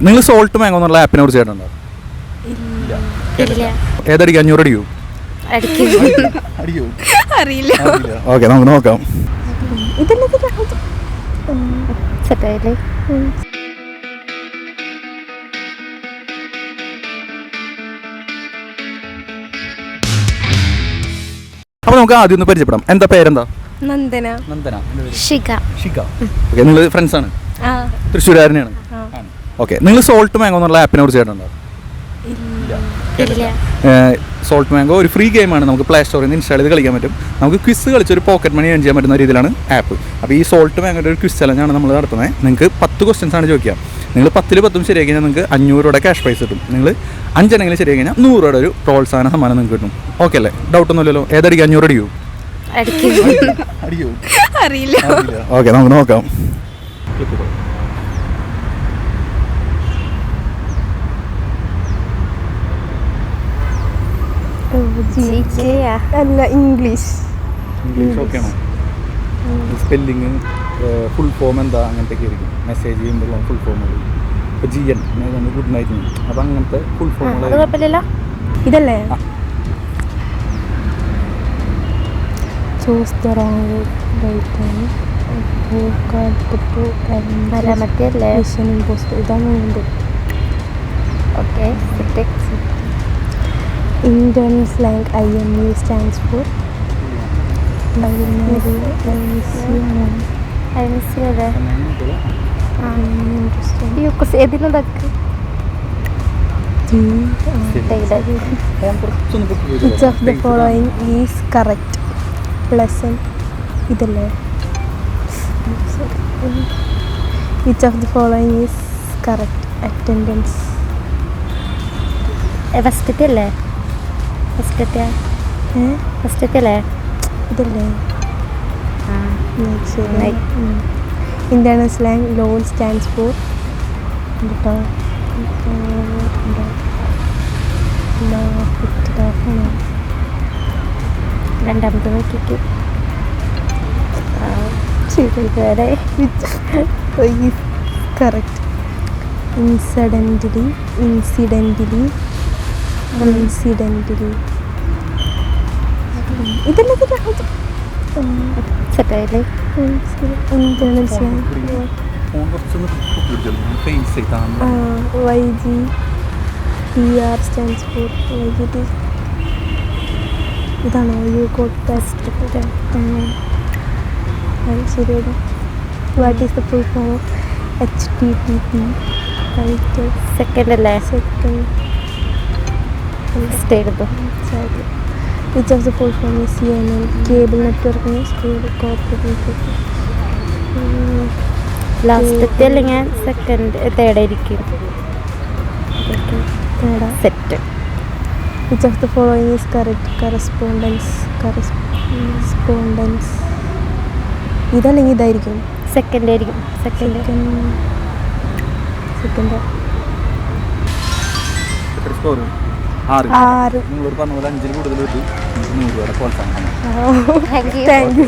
നിങ്ങൾ salt mango എന്നുള്ള ആപ്പിനെ കുറിച്ച് കേട്ടിട്ടുണ്ടോ? ഏതടിക്കും? 500 അടിക്കൂ? അറിയില്ല. ഓക്കെ, നമുക്ക് നോക്കാം. അപ്പൊ നമുക്ക് ആദ്യം ഒന്ന് പരിചയപ്പെടാം. എന്താ പേരെന്താ? നന്ദന. ഷിക. ഓക്കെ, നിങ്ങൾ ഫ്രണ്ട്സ് ആണ്? തൃശ്ശൂരുകാരനെയാണ്. ഓക്കെ, നിങ്ങൾ സോൾട്ട് മാംഗോ എന്നുള്ള ആപ്പിനെ കുറിച്ച് കേട്ടിട്ടുണ്ടോ? സോൾട്ട് മാംഗോ ഒരു ഫ്രീ ഗെയിമാണ്. നമുക്ക് പ്ലേ സ്റ്റോറിൽ നിന്ന് ഇൻസ്റ്റാൾ ചെയ്ത് കളിക്കാൻ പറ്റും. നമുക്ക് ക്വിസ് കളിച്ച് ഒരു പോക്കറ്റ് മണി ഏൺ ചെയ്യാൻ പറ്റുന്ന രീതിയിലാണ് ആപ്പ്. അപ്പോൾ ഈ സോൾട്ട് മാംഗോയുടെ ഒരു ക്വിസ് ചലഞ്ചാണ് നമ്മൾ നടത്തുന്നത്. നിങ്ങൾക്ക് 10 ക്വസ്റ്റ്യൻസ് ആണ് ചോദിക്കുക. നിങ്ങൾ 10 ശരിയാക്കി കഴിഞ്ഞാൽ നിങ്ങൾക്ക് 500 രൂപയുടെ ക്യാഷ് പ്രൈസ് കിട്ടും. നിങ്ങൾ 5 എണ്ണെങ്കിലും ശരിയാക്കി കഴിഞ്ഞാൽ 100 രൂപയുടെ ഒരു പ്രോത്സാഹന സമ്മാനം നിങ്ങൾക്ക് കിട്ടും. ഓക്കെ അല്ലേ? ഡൗട്ടൊന്നുമില്ലല്ലോ? ഏതടിക്കും? 500 അടിക്കൂ? അറിയില്ല. ഓക്കെ, നമുക്ക് നോക്കാം. അല്ല, ഇംഗ്ലീഷ്. ഓക്കെയാണോ? സ്പെല്ലിങ് ഫുൾ ഫോം എന്താ അങ്ങനത്തെ ആയിരിക്കും. മെസ്സേജ് ചെയ്യുമ്പോൾ ഫുൾ ഫോം ഇപ്പോൾ GN ഗുഡ് നൈറ്റ്. അപ്പം അങ്ങനത്തെ ഫുൾ ഫോം ഇതല്ലേ? ചൂസ് ദ റോങ് റൈറ്റ് ആണ്. ഇതാണ്. Okay. Indian slang IMU stands for Which of the following is correct? Pleasant. ഇതല്ലേ? Which of the following is correct? Attendance. ഫസ്റ്റത്തെ അല്ലേ? ഇതല്ലേ? Indian slang LOL stands for രണ്ടാമത്തെ നോക്കിക്ക്. correct. Incidentally. ഇതല്ലേ? സെറ്റായില്ലേ? Indian slang YGPR stands for YGT. ഇതാണോ? You got best. ശരിയാണ്. What is the full form of HTTP? Second അല്ലേ? Second. Which of the full form is CNN? Cable network news, cable corporate network. ലാസ്റ്റത്തെ അല്ലെങ്കിൽ second തേർഡായിരിക്കും. Set. Which of the following is correct? Correspondence. ഇതല്ലെങ്കിൽ ഇതായിരിക്കും. Second ആയിരിക്കും. Second. Score 6. നിങ്ങൾ പറഞ്ഞ പോലെ 5 കൂടുതൽ കിട്ടും. 100 രൂപയുടെ പ്രോത്സാഹനം. Thank you.